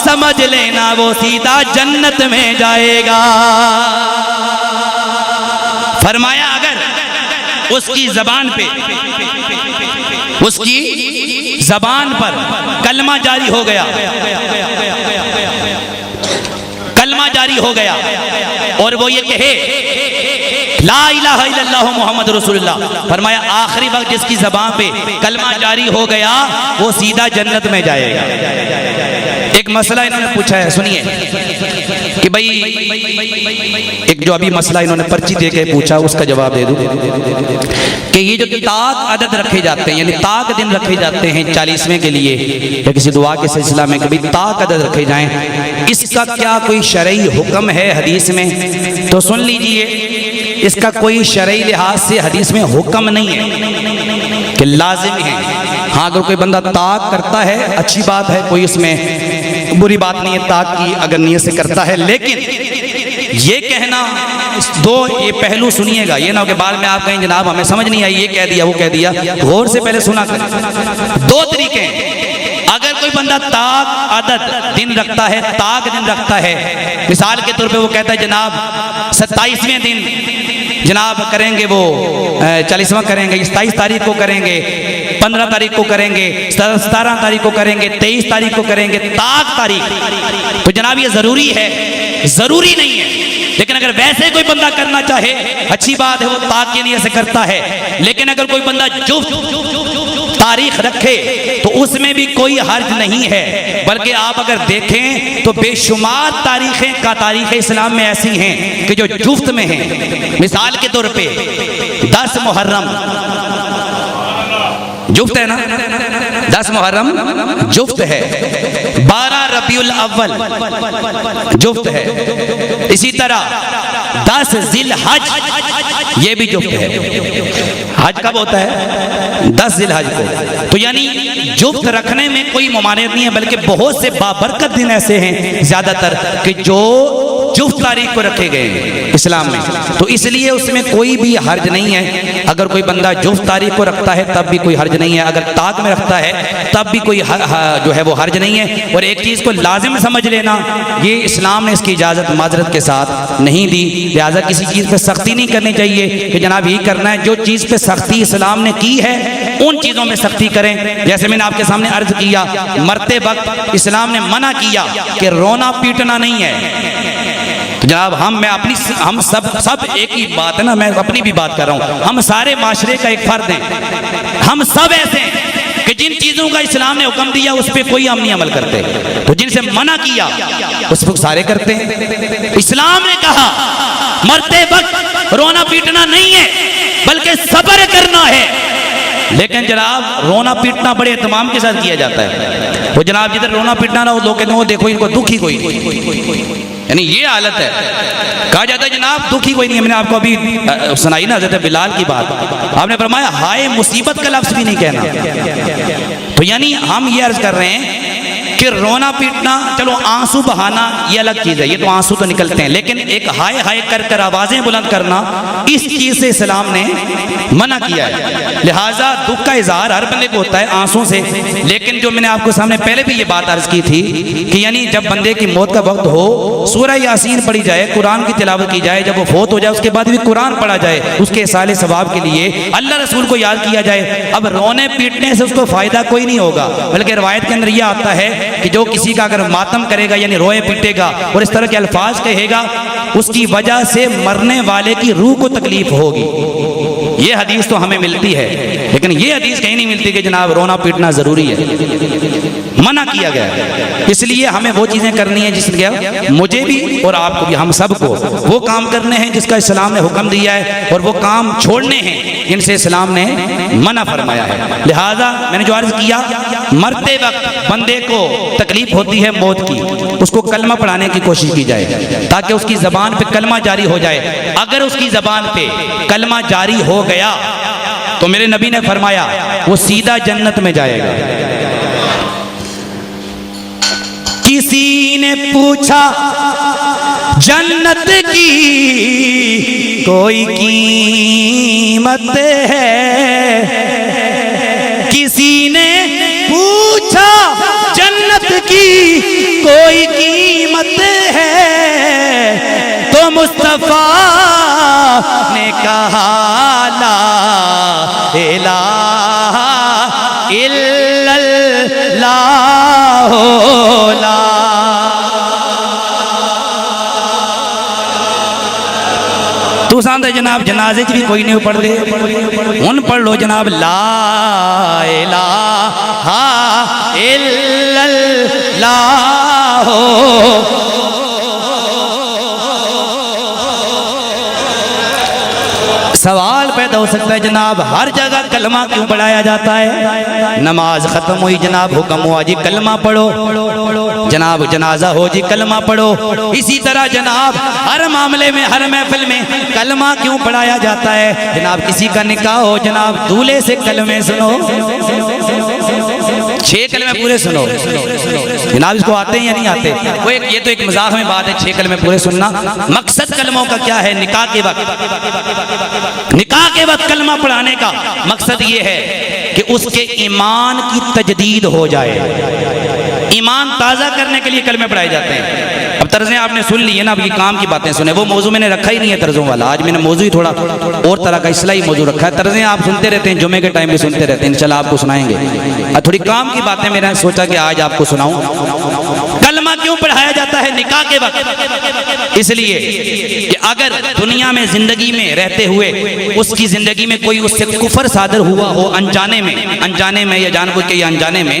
समझ लेना वो सीधा जन्नत में जाएगा। फरमाया, अगर उसकी ज़बान पे, उसकी ज़बान पर कलमा जारी हो गया, कलमा जारी हो गया और वो ये कहे ला इलाहा इल्लल्लाह मुहम्मद रसूलुल्लाह, फरमाया आखिरी वक्त जिसकी ज़बान पे कलमा जारी हो गया, वो सीधा जन्नत में जाएगा। एक मसला इन्होंने पूछा है, सुनिए कि भाई, एक जो अभी मसला इन्होंने पर्ची दे के पूछा, उसका जवाब दे दूं कि ये जो ताक अदद रखे जाते हैं, यानी ताक दिन रखे जाते हैं 40वें के लिए या किसी दुआ के सिलसिला में कभी ताक अदद रखे जाएं, इसका क्या कोई शरई हुक्म है हदीस में? तो सुन लीजिए, इसका कोई शरई लिहाज से हदीस में हुक्म नहीं है कि लाजिम है। हाँ, अगर कोई बंदा ताक करता है अच्छी बात है, कोई उसमें बुरी बात नहीं है ताक की, अगर नियत से करता है। लेकिन ये कहना, ये पहलू सुनिएगा, ये ना हो कि बाद में आप कहें जनाब हमें समझ नहीं आई, ये कह दिया वो कह दिया। गौर से पहले सुना कर। दो तरीके हैं। अगर कोई बंदा ताक अदद दिन रखता है, ताक दिन रखता है, मिसाल के तौर पे वो कहता है जनाब 27वें दिन जनाब करेंगे, वो 40वां करेंगे, 27 तारीख को करेंगे, 15 तारीख को करेंगे, 17 तारीख को करेंगे, 23 तारीख को करेंगे, ताक तारीख। तो जनाब ये जरूरी है? जरूरी नहीं है, लेकिन अगर वैसे कोई बंदा करना चाहे अच्छी बात है, वो ताक के नियत से करता है। लेकिन अगर कोई बंदा जुफ्त तारीख रखे तो उसमें भी कोई हर्ज नहीं है, बल्कि आप अगर देखें तो बेशुमार तारीखें का तारीख इस्लाम में ऐसी हैं कि जो जुफ्त में हैं। मिसाल के तौर पे 10 मुहर्रम जुफ्त है ना, 10 मुहर्रम जुफ्त है, 12 रबीउल अव्वल जुफ्त है, इसी तरह 10 जिल हज ये भी जुफ्त है। हज कब होता है? 10 जिल हज को। तो यानी जुफ्त रखने में कोई मुमानियत नहीं है, बल्कि बहुत से बाबरकत दिन ऐसे हैं ज्यादातर कि जो जुफ्त तारीख को रखे गए हैं इस्लाम में, तो इसलिए उसमें कोई भी हर्ज नहीं है। अगर कोई बंदा जुफ्त तारीख को रखता है तब भी कोई हर्ज नहीं है, अगर ताक में रखता है तब भी कोई जो है वो हर्ज नहीं है। और एक चीज़ को लाजिम समझ लेना, ये इस्लाम ने इसकी इजाज़त माजरत के साथ नहीं दी, लिहाजा किसी चीज़ पे सख्ती नहीं करनी चाहिए कि जनाब यही करना है। जो चीज़ पे सख्ती इस्लाम ने की है उन चीज़ों में सख्ती करें। जैसे मैंने आपके सामने अर्ज किया, मरते वक्त इस्लाम ने मना किया कि रोना पीटना नहीं है। तो जनाब हम सब एक ही बात है ना, मैं अपनी भी बात कर रहा हूँ, हम सारे माशरे का एक फर्द हैं। हम सब ऐसे हैं कि जिन चीज़ों का इस्लाम ने हुक्म दिया उस पर कोई हम नहीं अमल करते, तो जिनसे मना किया उस पर सारे करते हैं। इस्लाम ने कहा मरते वक्त रोना पीटना नहीं है बल्कि सब्र करना है। लेकिन जनाब रोना पीटना बड़े एहतमाम के साथ किया जाता है। वो जनाब जिधर रोना पीटना ना हो लोग कहते हैं वो देखो इनको दुखी कोई नहीं, यानी ये हालत है। कहा जाता है जनाब दुखी कोई नहीं है। मैंने आपको अभी सुनाई ना हज़रत बिलाल की बात, आपने फरमाया हाय मुसीबत का लफ्ज़ भी नहीं कहना। तो यानी हम ये अर्ज कर रहे हैं कि रोना पीटना, चलो आंसू बहाना ये अलग चीज़ है, ये तो आंसू तो निकलते हैं, लेकिन एक हाय हाय कर कर आवाज़ें बुलंद करना, इस चीज़ से इस्लाम ने मना किया है। लिहाजा दुख का इजहार हर बंदे को होता है आंसू से, लेकिन जो मैंने आपको सामने पहले भी ये बात अर्ज की थी कि यानी जब बंदे की मौत का वक्त हो, सूरह यासीन पढ़ी जाए, कुरान की तिलावत की जाए, जब वो फोत हो जाए उसके बाद भी कुरान पढ़ा जाए, उसके इसाले सवाब के लिए अल्लाह रसूल को याद किया जाए। अब रोने पीटने से उसको फ़ायदा कोई नहीं होगा, बल्कि रवायत के अंदर यह आता है कि जो किसी का अगर मातम करेगा यानी रोए पीटेगा और इस तरह के अल्फाज कहेगा, उसकी वजह से मरने वाले की रूह को तकलीफ होगी। ये हदीस तो हमें मिलती है, लेकिन ये हदीस कहीं नहीं मिलती कि जनाब रोना पीटना ज़रूरी है, मना किया गया है। इसलिए हमें वो चीज़ें करनी है जिसके मुझे भी और आपको भी, हम सबको वो काम करने हैं जिसका इस्लाम ने हुक्म दिया है, और वो काम छोड़ने हैं जिनसे इस्लाम ने मना फरमाया है। लिहाजा मैंने जो अर्ज किया, मरते वक्त बंदे को तकलीफ होती है मौत की, उसको कलमा पढ़ाने की कोशिश की जाए ताकि उसकी ज़बान पे कलमा जारी हो जाए। अगर उसकी ज़बान पे कलमा जारी हो गया तो मेरे नबी ने फरमाया वो सीधा जन्नत में जाएगा। किसी ने पूछा जन्नत की कोई कीमत है, किसी ने पूछा जन्नत की कोई कीमत है, तो मुस्तफा ने कहा ला इलाहा इल्लल्लाह ला। तू सामने जनाब जनाजे च भी कोई नहीं पढ़ दे, हुन पढ़ लो जनाब ला इलाहा इल्लल्लाह। सवाल पैदा हो सकता है जनाब हर जगह कलमा क्यों पढ़ाया जाता है? नमाज खत्म हुई जनाब हुक्म हुआ जी कलमा पढ़ो, जनाब जनाजा हो जी कलमा पढ़ो। इसी तरह जनाब हर मामले में हर महफिल में कलमा क्यों पढ़ाया जाता है? जनाब किसी का निकाह हो जनाब दूल्हे से कलमे सुनो, 6 कलमे पूरे सुनो। जनाब इसको आते हैं या नहीं आते? वो ये तो एक मजाक में बात है 6 कलमे पूरे सुनना। मकसद कलमों का क्या है? निकाह के वक्त कलमा पढ़ाने का मकसद ये है कि उसके ईमान की तजदीद हो जाए, ईमान ताज़ा करने के लिए कलमे पढ़ाए जाते हैं। अब तर्जें आपने सुन ली है ना, अब ये काम की बातें सुने, वो मौजू मैंने रखा ही नहीं है तर्जों वाला। आज मैंने मौजू ही थोड़ा और तरह का इस्लाही मौजू रखा है। तर्जें आप सुनते रहते हैं, जुमे के टाइम भी सुनते रहते हैं, इंशाल्लाह आपको सुनाएंगे। थोड़ी काम की बातें मैंने सोचा कि आज आपको सुनाऊं। कलमा क्यों पढ़ाया जाता है निकाह के वक्त? इसलिए कि अगर दुनिया में जिंदगी में रहते हुए उसकी जिंदगी में कोई उससे कुफर सादर हुआ हो अनजाने में या जानबूझ के या अनजाने में,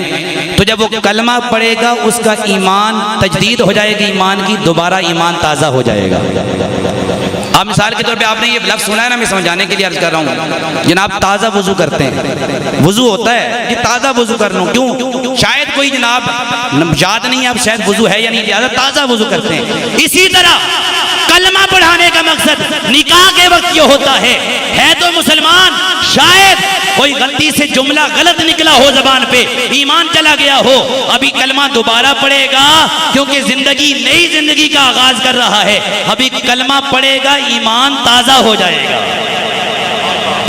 तो जब वो कलमा पढ़ेगा उसका ईमान तजदीद हो जाएगी, ईमान की दोबारा ईमान ताज़ा हो जाएगा। आप मिसाल के तौर पे आपने ये लफ्ज़ सुना है ना, मैं समझाने के लिए अर्ज कर रहा हूँ। जनाब ताज़ा वुज़ू करते हैं, वुज़ू होता है ये ताज़ा वुज़ू कर लूँ, क्यों? शायद कोई जनाब याद नहीं है अब शायद वुज़ू है या नहीं, लिहाजा ताज़ा वुज़ू करते हैं। इसी तरह कलमा पढ़ाने का मकसद निकाह के वक्त ये होता है तो मुसलमान शायद कोई गलती से जुमला गलत निकला हो जबान पे, ईमान चला गया हो, अभी कलमा दोबारा पढ़ेगा क्योंकि जिंदगी नई जिंदगी का आगाज कर रहा है, अभी कलमा पढ़ेगा ईमान ताजा हो जाएगा,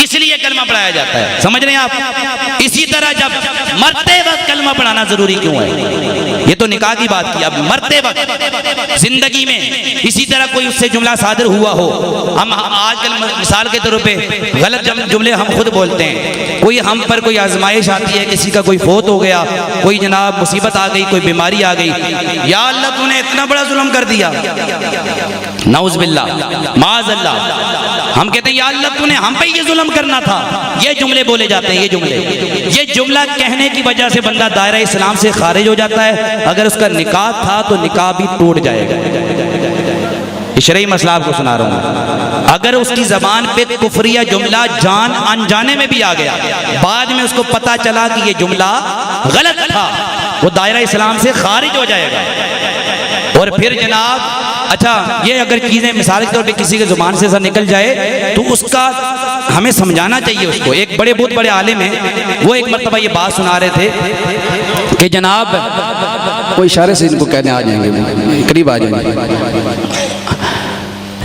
इसलिए कलमा पढ़ाया जाता है। समझ रहे हैं आप? इसी तरह जब मरते वक्त कलमा पढ़ाना जरूरी क्यों है? ये तो निकाह की बात की, अब मरते वक्त जिंदगी में इसी तरह कोई उससे जुमला सादर हुआ हो, हम आजकल मिसाल के तौर पे गलत जुमले हम खुद बोलते हैं, कोई हम पर कोई आजमाइश आती है, किसी का कोई फोत हो गया, कोई जनाब मुसीबत आ गई, कोई बीमारी आ गई, या अल्लाह तूने इतना बड़ा जुल्म कर दिया, नाउज़ बिल्लाह माज़अल्लाह, हम कहते हैं या अल्लाह तूने हम पे ये जुल्म करना था, ये जुमले बोले जाते हैं। ये जुमला कहने की वजह से बंदा दायरा इस्लाम से खारिज हो जाता है, अगर उसका निकाह था तो निकाह भी टूट जाएगा। शरई मसला आपको सुना रहा हूँ, अगर उसकी जबान पे कुफरिया जुमला जान अनजाने में भी आ गया, बाद में उसको पता चला कि ये जुमला गलत था, वो दायरा इस्लाम से खारिज हो जाएगा। और फिर जनाब अच्छा, ये अगर चीज़ें मिसाल के तौर पे किसी के ज़ुबान से ऐसा निकल जाए तो उसका हमें समझाना चाहिए उसको। एक बहुत बड़े आलिम हैं, वो एक मरतबा ये बात सुना रहे थे कि जनाब, वो इशारे से इनको कहने आ जाएंगे, करीब आ जाएंगे,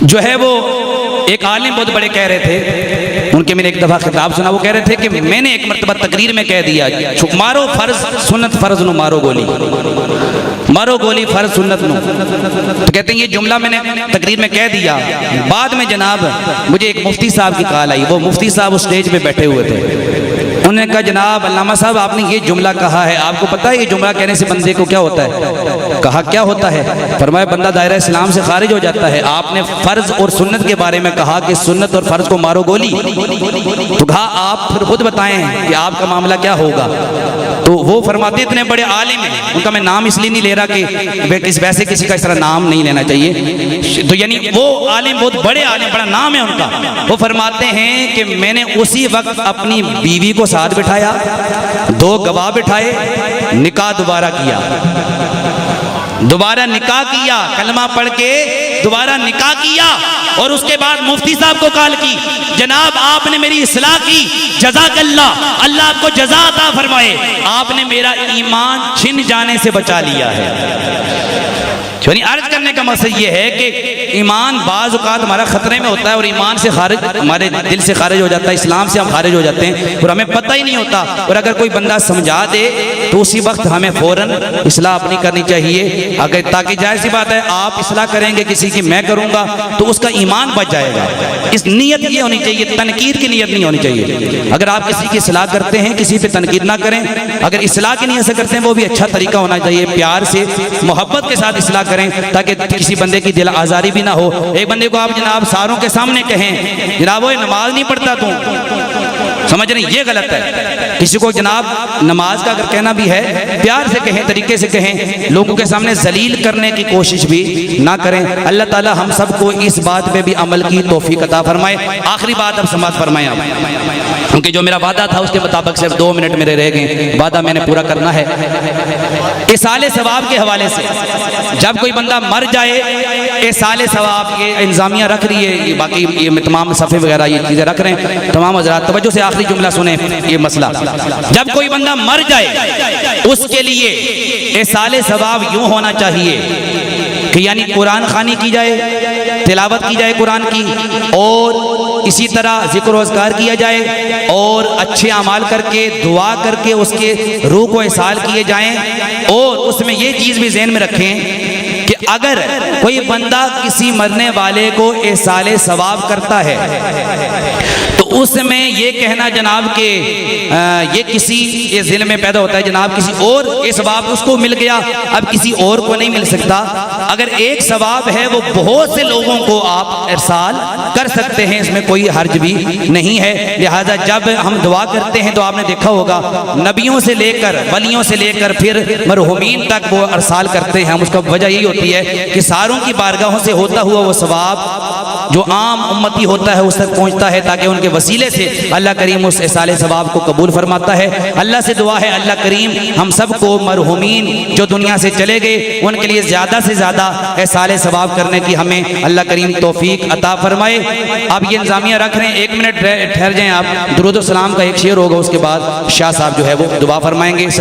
जो है वो एक आलिम बहुत बड़े कह रहे थे, उनके मैंने एक दफ़ा खिताब सुना, वो कह रहे थे कि मैंने एक मरतबा तकरीर में कह दिया, मारो फर्ज सुन्नत फर्ज नु मारो गोली, मारो गोली फर्ज सुन्नत नु। तो कहते हैं ये जुमला मैंने तकरीर में कह दिया, बाद में जनाब मुझे एक मुफ्ती साहब की कॉल आई, वो मुफ्ती साहब उस स्टेज पे बैठे हुए थे, उन्होंने कहा जनाब अल्लामा साहब आपने ये जुमला कहा है, आपको पता है ये जुमला कहने से बंदे को क्या होता है? कहा क्या होता है? फरमाया बंदा दायरा इस्लाम से खारिज हो जाता है। आपने फर्ज और सुन्नत के बारे में कहा कि सुन्नत और फर्ज को मारो गोली, तो कहा आप फिर खुद बताएं कि आपका मामला क्या होगा। तो वो फरमाते इतने बड़े आलिम हैं, उनका मैं नाम इसलिए नहीं ले रहा कि वैसे किसी का इस तरह नाम नहीं लेना चाहिए, तो यानी वो आलिम बहुत बड़े आलिम, बड़ा नाम है उनका, वो फरमाते हैं कि मैंने उसी वक्त अपनी बीवी को साथ बिठाया, 2 गवाह बिठाए, निकाह दोबारा किया, दोबारा निकाह किया, कलमा पढ़ के दोबारा निकाह किया, और उसके बाद मुफ्ती साहब को कॉल की, जनाब आपने मेरी इस्लाह की, जज़ाकल्लाह, अल्लाह आपको जज़ा अता फरमाए, आपने मेरा ईमान छिन जाने से बचा लिया है। यानी अर्ज करने का मकसद ये है कि ईमान बाज़ औक़ात हमारा खतरे में होता है, और ईमान से खारिज, हमारे दिल से खारिज हो जाता है, इस्लाम से हम खारिज हो जाते हैं और हमें पता ही नहीं होता। और अगर कोई बंदा समझा दे तो उसी वक्त हमें फ़ौरन इस्लाह अपनी करनी चाहिए, अगर ताकि जाहिर सी बात है आप इस्लाह करेंगे किसी की, मैं करूँगा तो उसका ईमान बच जाएगा। इस नीयत ये होनी चाहिए, तनकीद की नीयत नहीं होनी चाहिए। अगर आप किसी की इस्लाह करते हैं, किसी पे तनकीद ना करें, अगर इस्लाह की नीयत से करते हैं वो भी अच्छा तरीका होना चाहिए, प्यार से मोहब्बत के साथ इस्लाह करें ताकि किसी बंदे की दिल आजारी भी ना हो। एक बंदे को आप जनाब सारों के सामने कहें जनाब वो नमाज नहीं पढ़ता तू, समझ रहे, ये गलत है। किसी को जनाब नमाज का अगर कहना भी है प्यार से कहें, तरीके से कहें, लोगों के सामने जलील करने की कोशिश भी ना करें। अल्लाह ताला हम सबको इस बात पे भी अमल की तौफीक अता फरमाए। आखिरी बात अब समाप्त फरमाए आप, क्योंकि जो मेरा वादा था उसके मुताबिक सिर्फ 2 मिनट मेरे रह गए, वादा मैंने पूरा करना है। इसाले सवाब के हवाले से जब कोई बंदा मर जाए, इसाले सवाब ये इंतजामिया रख रही है, ये बाकी ये तमाम सफ़े वगैरह ये चीज़ें रख रहे हैं, तमाम हज़रात तवज्जो से आखिरी जुमला सुने ये मसला, जब कोई बंदा मर जाए उसके लिए इसाले सवाब यूँ होना चाहिए कि यानी कुरान खानी की जाए, तिलावत की जाए कुरान की, और इसी तरह जिक्र अज़कार किया जाए, और अच्छे अमाल करके दुआ करके उसके रूह को इसाल किए जाएं। और उसमें ये चीज़ भी ज़हन में रखें कि अगर कोई बंदा किसी मरने वाले को इसाले सवाब करता है तो उसमें ये कहना जनाब के ये किसी ये दिल में पैदा होता है जनाब किसी और ये सवाब उसको मिल गया, अब किसी और को नहीं मिल सकता। अगर एक सवाब है वो बहुत से लोगों को आप इरसाल कर सकते हैं, इसमें कोई हर्ज भी नहीं है। लिहाजा जब हम दुआ करते हैं तो आपने देखा होगा नबियों से लेकर वलियों से लेकर फिर मरहूमीन तक वो इरसाल करते हैं, हम उसका वजह यही होती है कि सारों की बारगाहों से होता हुआ वो सवाब जो आम उम्मती होता है उस तक पहुँचता है, ताकि उनके वसीले से अल्लाह करीम उस इसाले सवाब को कबूल फरमाता है। अल्लाह से दुआ है अल्लाह करीम हम सबको मरहुमीन जो दुनिया से चले गए उनके लिए ज़्यादा से ज़्यादा इसाले सवाब करने की हमें अल्लाह करीम तौफीक अता फरमाए। आप ये इंतजामिया रख रहे हैं, 1 मिनट ठहर जाएं आप। दुरूद व सलाम का एक शेर होगा, उसके बाद शाह साहब जो है वो दुआ फरमाएंगे।